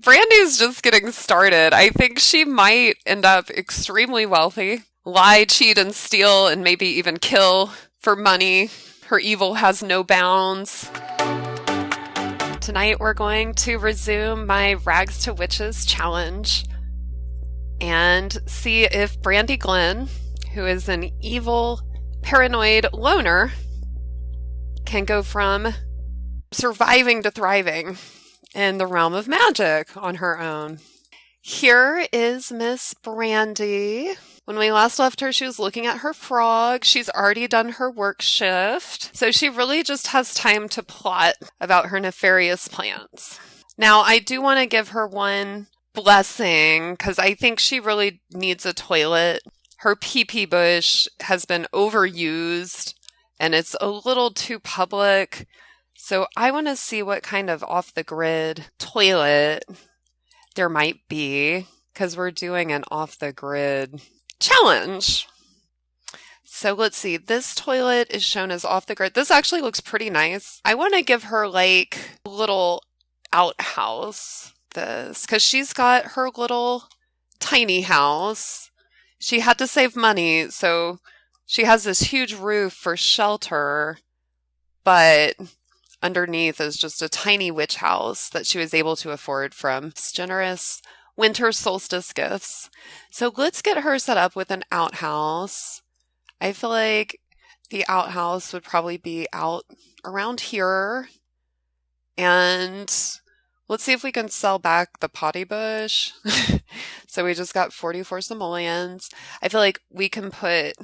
Brandy's just getting started. I think she might end up extremely wealthy, lie, cheat, and steal, and maybe even kill for money. Her evil has no bounds. Tonight we're going to resume my Rags to Witches challenge and see if Brandy Glenn, who is an evil, paranoid loner, can go from surviving to thriving in the realm of magic on her own. Here is Miss Brandy. When we last left her, she was looking at her frog. She's already done her work shift, so she really just has time to plot about her nefarious plans. Now, I do want to give her one blessing, because I think she really needs a toilet. Her pee-pee bush has been overused, and it's a little too public. So I want to see what kind of off-the-grid toilet there might be, because we're doing an off-the-grid challenge. So let's see. This toilet is shown as off-the-grid. This actually looks pretty nice. I want to give her like a little outhouse, because she's got her little tiny house. She had to save money, so she has this huge roof for shelter, but underneath is just a tiny witch house that she was able to afford from generous winter solstice gifts. So let's get her set up with an outhouse. I feel like the outhouse would probably be out around here. And let's see if we can sell back the potty bush. So we just got 44 simoleons. I feel like we can put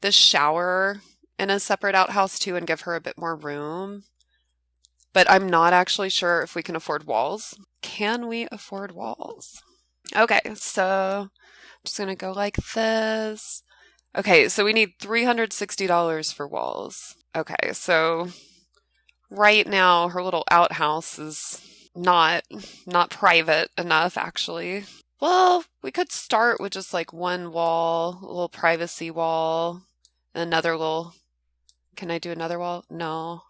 the shower in a separate outhouse too and give her a bit more room. But I'm not actually sure if we can afford walls. Can we afford walls? Okay, so I'm just going to go like this. Okay, so we need $360 for walls. Okay, so right now her little outhouse is not private enough, actually. Well, we could start with just like one wall, a little privacy wall, another little... Can I do another wall? No.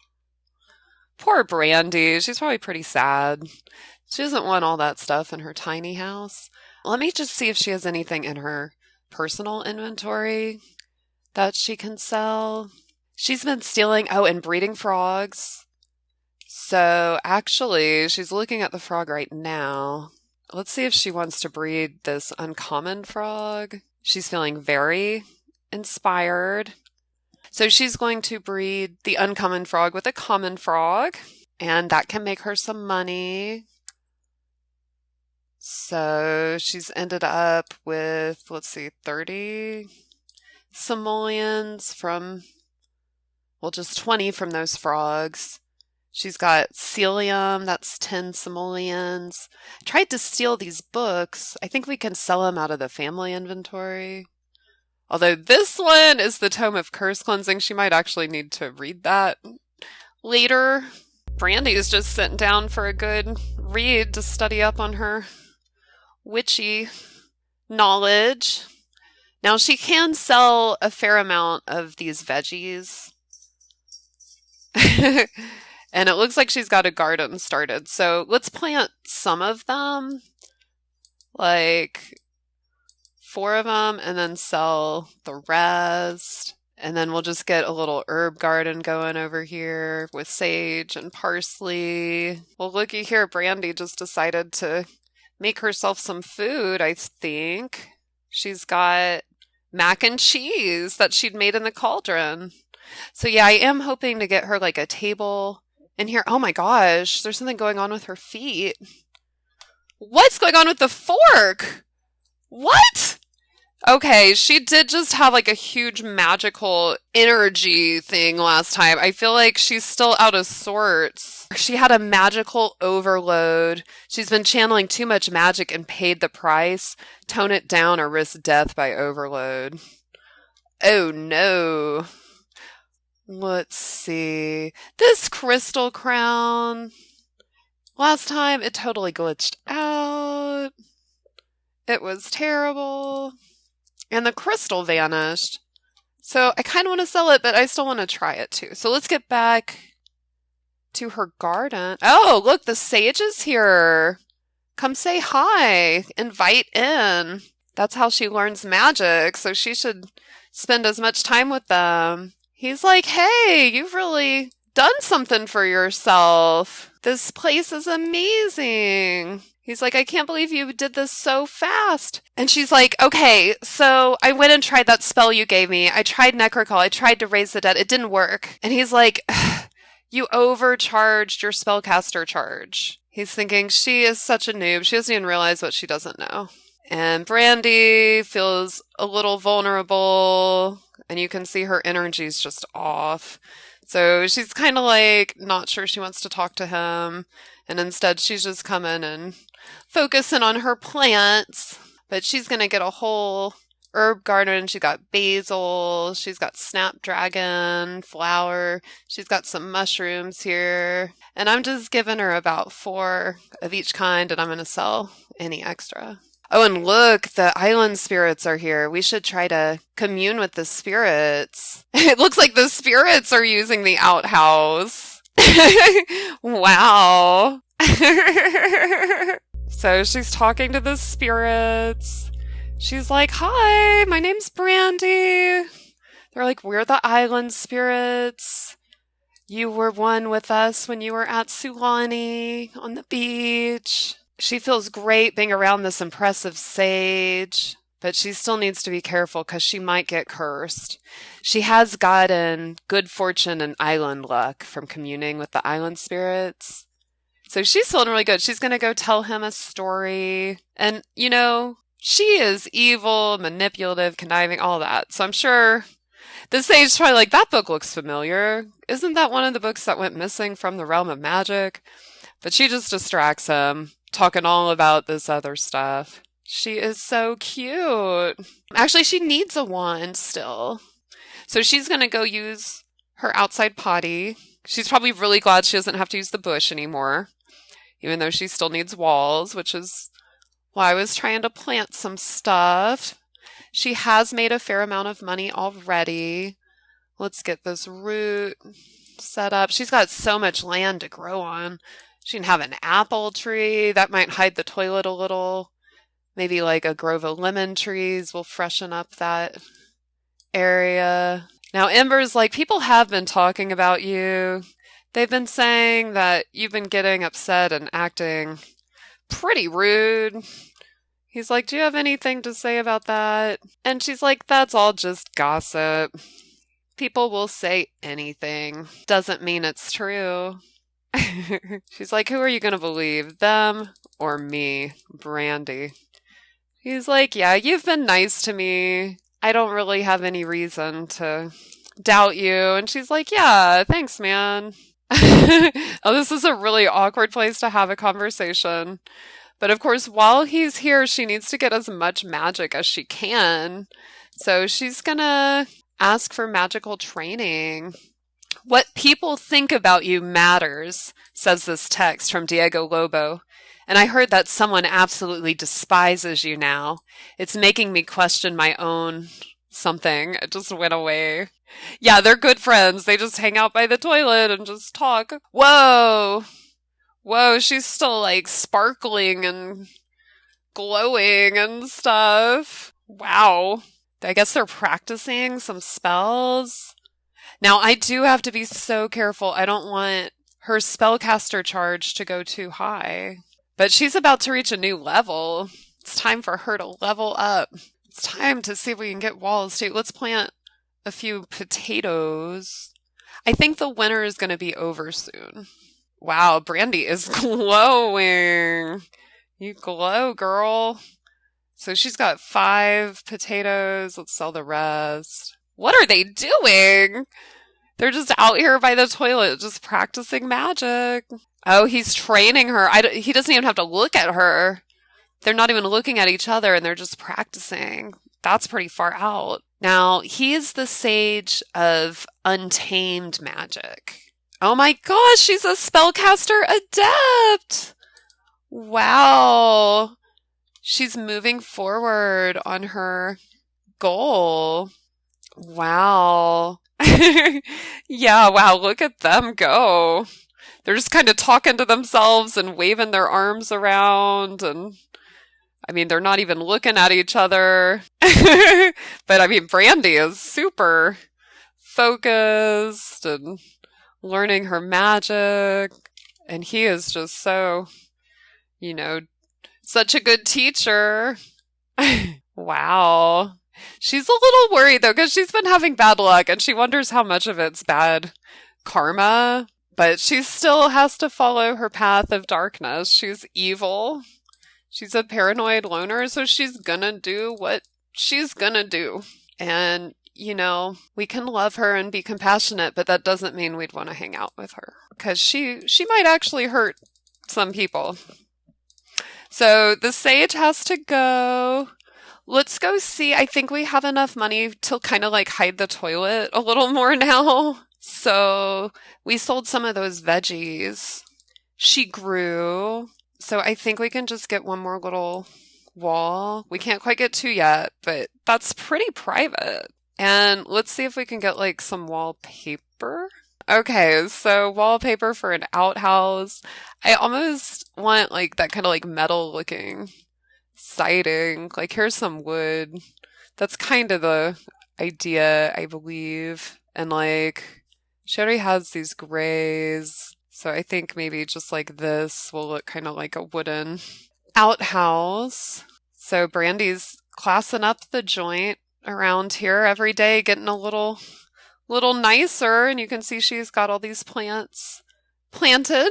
Poor Brandy. She's probably pretty sad. She doesn't want all that stuff in her tiny house. Let me just see if she has anything in her personal inventory that she can sell. She's been stealing, and breeding frogs. So actually, she's looking at the frog right now. Let's see if she wants to breed this uncommon frog. She's feeling very inspired. So she's going to breed the uncommon frog with a common frog, and that can make her some money. So she's ended up with, let's see, 30 simoleons from, well, just 20 from those frogs. She's got celium, that's 10 simoleons. I tried to steal these books. I think we can sell them out of the family inventory. Although this one is the Tome of Curse Cleansing. She might actually need to read that later. Brandy is just sitting down for a good read to study up on her witchy knowledge. Now she can sell a fair amount of these veggies. And it looks like she's got a garden started. So let's plant some of them. Like 4 of them, and then sell the rest. And then we'll just get a little herb garden going over here with sage and parsley. Well, looky here, Brandy just decided to make herself some food, I think. She's got mac and cheese that she'd made in the cauldron. So yeah, I am hoping to get her like a table in here. Oh my gosh, there's something going on with her feet. What's going on with the fork? What? Okay, she did just have like a huge magical energy thing last time. I feel like she's still out of sorts. She had a magical overload. She's been channeling too much magic and paid the price. Tone it down or risk death by overload. Oh no. Let's see. This crystal crown. Last time it totally glitched out. It was terrible. And the crystal vanished. So I kind of want to sell it, but I still want to try it too. So let's get back to her garden. Oh, look, the sage is here. Come say hi, invite in. That's how she learns magic, so she should spend as much time with them. He's like, hey, you've really done something for yourself. This place is amazing. He's like, I can't believe you did this so fast. And she's like, okay, so I went and tried that spell you gave me. I tried Necrocall. I tried to raise the dead. It didn't work. And he's like, you overcharged your spellcaster charge. He's thinking she is such a noob. She doesn't even realize what she doesn't know. And Brandy feels a little vulnerable, and you can see her energy's just off. So she's kind of like not sure she wants to talk to him. And instead, she's just coming and focusing on her plants. But she's going to get a whole herb garden. She got basil. She's got snapdragon flower. She's got some mushrooms here. And I'm just giving her about 4 of each kind, and I'm going to sell any extra. Oh, and look, the island spirits are here. We should try to commune with the spirits. It looks like the spirits are using the outhouse. Wow. So she's talking to the spirits. She's like, hi, my name's Brandy. They're like, we're the island spirits. You were one with us when you were at Sulani on the beach. She feels great being around this impressive sage, but she still needs to be careful because she might get cursed. She has gotten good fortune and island luck from communing with the island spirits. So she's feeling really good. She's going to go tell him a story. And, you know, she is evil, manipulative, conniving, all that. So I'm sure the sage's probably like, that book looks familiar. Isn't that one of the books that went missing from the realm of magic? But she just distracts him, talking all about this other stuff. She is so cute. Actually, she needs a wand still. So she's going to go use her outside potty. She's probably really glad she doesn't have to use the bush anymore, even though she still needs walls, which is why I was trying to plant some stuff. She has made a fair amount of money already. Let's get this root set up. She's got so much land to grow on. She can have an apple tree. That might hide the toilet a little. Maybe like a grove of lemon trees will freshen up that area. Now, Ember's like, people have been talking about you. They've been saying that you've been getting upset and acting pretty rude. He's like, do you have anything to say about that? And she's like, that's all just gossip. People will say anything. Doesn't mean it's true. She's like, who are you going to believe, them or me, Brandy? He's like, yeah, you've been nice to me. I don't really have any reason to doubt you. And she's like, yeah, thanks, man. Oh, this is a really awkward place to have a conversation. But of course, while he's here, she needs to get as much magic as she can. So she's going to ask for magical training. What people think about you matters, says this text from Diego Lobo. And I heard that someone absolutely despises you now. It's making me question my own something. It just went away. Yeah, they're good friends. They just hang out by the toilet and just talk. Whoa. Whoa, she's still like sparkling and glowing and stuff. Wow. I guess they're practicing some spells. Now, I do have to be so careful. I don't want her spellcaster charge to go too high. But she's about to reach a new level. It's time for her to level up. It's time to see if we can get walls too. Let's plant a few potatoes. I think the winter is going to be over soon. Wow, Brandy is glowing. You glow, girl. So she's got 5 potatoes. Let's sell the rest. What are they doing? They're just out here by the toilet, just practicing magic. Oh, he's training her. He doesn't even have to look at her. They're not even looking at each other, and they're just practicing. That's pretty far out. Now, he is the sage of untamed magic. Oh my gosh, she's a spellcaster adept! Wow. She's moving forward on her goal. Wow. Yeah, wow, look at them go. they're just kind of talking to themselves and waving their arms around. And I mean, they're not even looking at each other. But I mean, Brandy is super focused and learning her magic. And he is just so, you know, such a good teacher. Wow. She's a little worried though, because she's been having bad luck and she wonders how much of it's bad karma. But she still has to follow her path of darkness. She's evil. She's a paranoid loner, so she's gonna do what she's gonna do. And, you know, we can love her and be compassionate, but that doesn't mean we'd want to hang out with her. Because she might actually hurt some people. So the sage has to go. Let's go see. I think we have enough money to kind of like hide the toilet a little more now. So we sold some of those veggies. She grew. So I think we can just get one more little wall. We can't quite get two yet, but that's pretty private. And let's see if we can get like some wallpaper. Okay, so wallpaper for an outhouse. I almost want like that kind of like metal looking siding. Like here's some wood. That's kind of the idea, I believe. And like she already has these grays. So I think maybe just like this will look kind of like a wooden outhouse. So Brandy's classing up the joint around here every day, getting a little nicer. And you can see she's got all these plants planted.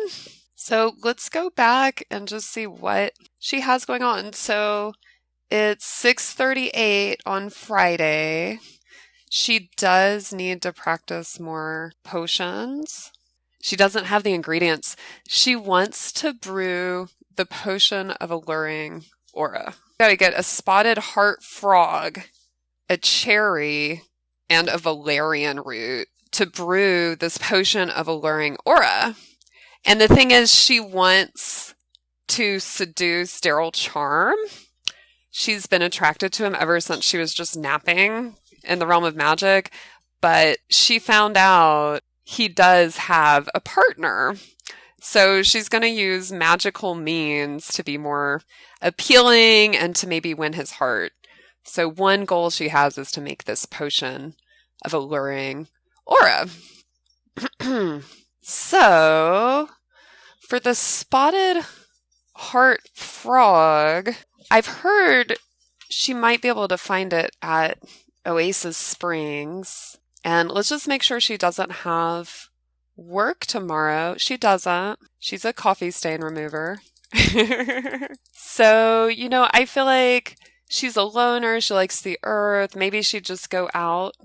So let's go back and just see what she has going on. So it's 6:38 on Friday. She does need to practice more potions. She doesn't have the ingredients. She wants to brew the potion of alluring aura. Gotta get a spotted heart frog, a cherry, and a valerian root to brew this potion of alluring aura. And the thing is, she wants to seduce Daryl Charm. She's been attracted to him ever since she was just napping in the realm of magic. But she found out he does have a partner. So she's going to use magical means to be more appealing and to maybe win his heart. So one goal she has is to make this potion of alluring aura. So for the spotted heart frog, I've heard she might be able to find it at Oasis Springs. And let's just make sure she doesn't have work tomorrow. She doesn't. She's a coffee stain remover. So, you know, I feel like she's a loner. She likes the earth. Maybe she'd just go out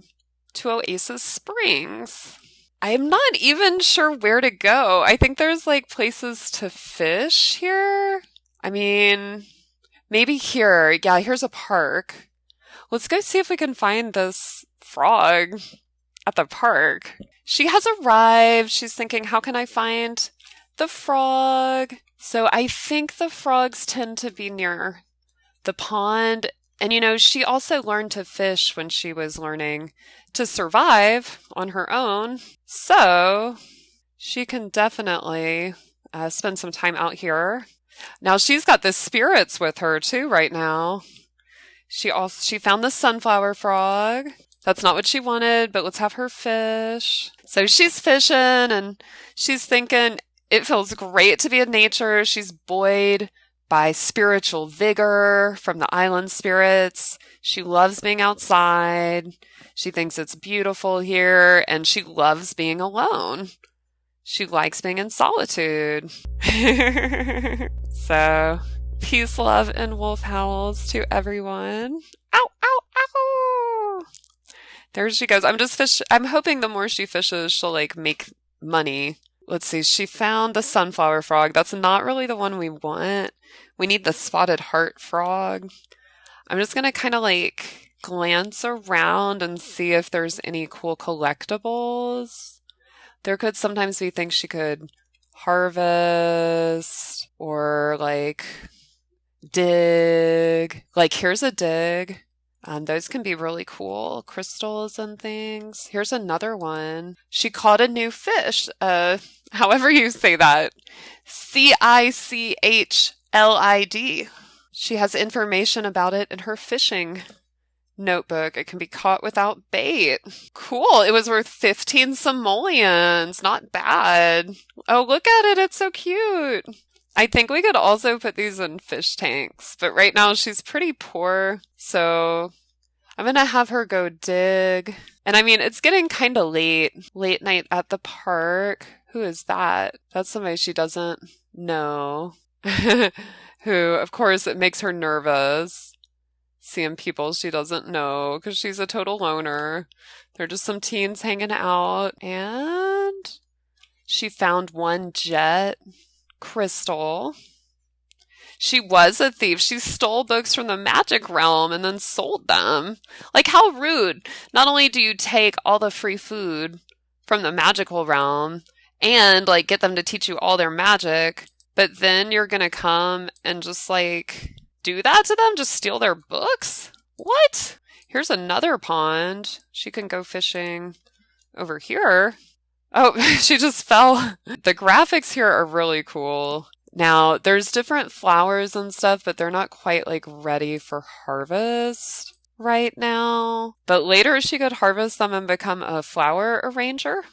to Oasis Springs. I'm not even sure where to go. I think there's like places to fish here. I mean, maybe here. Yeah, here's a park. Let's go see if we can find this frog at the park. She has arrived. She's thinking, how can I find the frog? So I think the frogs tend to be near the pond. And, you know, she also learned to fish when she was learning to survive on her own. So she can definitely spend some time out here. Now she's got the spirits with her too right now. She found the sunflower frog. That's not what she wanted, but let's have her fish. So she's fishing and she's thinking it feels great to be in nature. She's buoyed by spiritual vigor from the island spirits. She loves being outside. She thinks it's beautiful here and she loves being alone. She likes being in solitude. So, peace, love, and wolf howls to everyone. Ow, ow, ow! There she goes. I'm hoping the more she fishes, she'll like make money. Let's see. She found the sunflower frog. That's not really the one we want. We need the spotted heart frog. I'm just going to kind of like glance around and see if there's any cool collectibles. There could sometimes be things she could harvest or like dig. Like here's a dig. Those can be really cool, crystals and things. Here's another one. She caught a new fish. However you say that. Cichlid. She has information about it in her fishing notebook. It can be caught without bait. Cool. It was worth 15 simoleons. Not bad. Oh, look at it. It's so cute. I think we could also put these in fish tanks, but right now she's pretty poor, so I'm gonna have her go dig. And I mean, it's getting kind of late night at the park. Who is that? That's somebody she doesn't know. Who, of course, it makes her nervous seeing people she doesn't know because she's a total loner. They're just some teens hanging out, and she found one jet crystal. She was a thief. She stole books from the magic realm and then sold them. Like, how rude. Not only do you take all the free food from the magical realm and, like, get them to teach you all their magic, but then you're gonna come and just, like, do that to them? Just steal their books? What? Here's another pond. She can go fishing over here. Oh, she just fell. The graphics here are really cool. Now, there's different flowers and stuff, but they're not quite like ready for harvest right now. But later she could harvest them and become a flower arranger.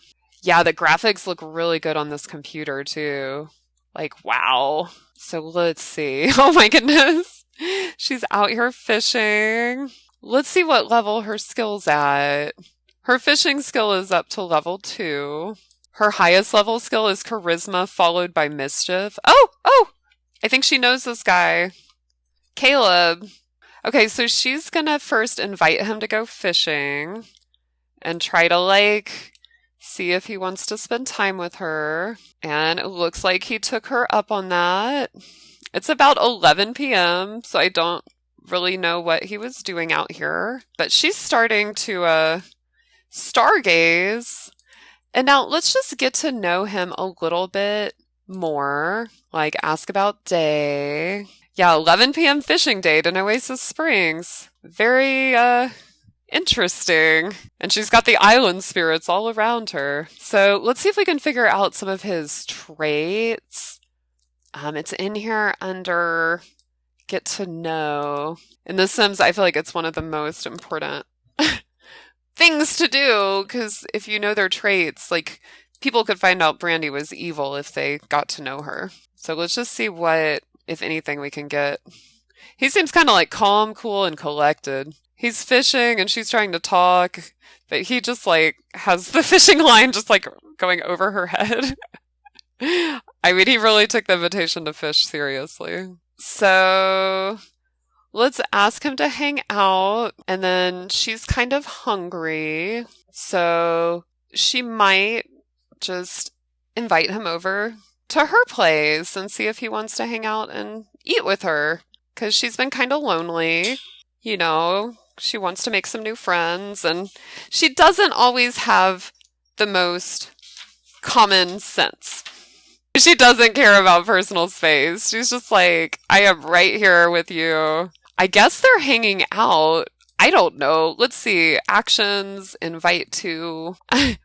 Yeah, the graphics look really good on this computer too. Like, wow. So let's see. Oh my goodness. She's out here fishing. Let's see what level her skill's at. Her fishing skill is up to level 2. Her highest level skill is charisma, followed by mischief. Oh! I think she knows this guy. Caleb. Okay, so she's gonna first invite him to go fishing and try to, like, see if he wants to spend time with her. And it looks like he took her up on that. It's about 11 p.m., so I don't really know what he was doing out here. But she's starting to, stargaze. And now let's just get to know him a little bit more. Like, ask about day. Yeah, 11 p.m. fishing date in Oasis Springs. Very, interesting. And she's got the island spirits all around her. So let's see if we can figure out some of his traits. It's in here under get to know. In The Sims, I feel like it's one of the most important things to do, because if you know their traits, like, people could find out Brandy was evil if they got to know her. So let's just see what, if anything, we can get. He seems kind of like calm, cool, and collected. He's fishing and she's trying to talk, but he just, like, has the fishing line just, like, going over her head. I mean, he really took the invitation to fish seriously. So let's ask him to hang out, and then she's kind of hungry, so she might just invite him over to her place and see if he wants to hang out and eat with her, because she's been kind of lonely, you know, she wants to make some new friends, and she doesn't always have the most common sense. She doesn't care about personal space. She's just like, I am right here with you. I guess they're hanging out. I don't know. Let's see. Actions, invite to.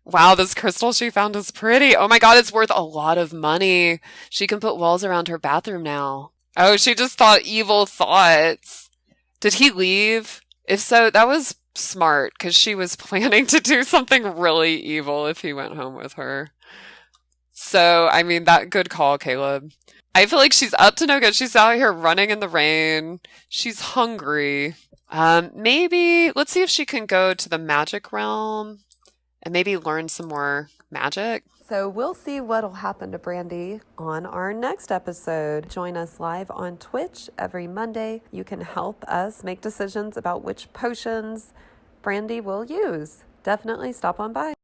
Wow, this crystal she found is pretty. Oh my god, it's worth a lot of money. She can put walls around her bathroom now. Oh, she just thought evil thoughts. Did he leave? If so, that was smart, because she was planning to do something really evil if he went home with her. So, I mean, that good call, Caleb. I feel like she's up to no good. She's out here running in the rain. She's hungry. Maybe, let's see if she can go to the magic realm and maybe learn some more magic. So we'll see what'll happen to Brandy on our next episode. Join us live on Twitch every Monday. You can help us make decisions about which potions Brandy will use. Definitely stop on by.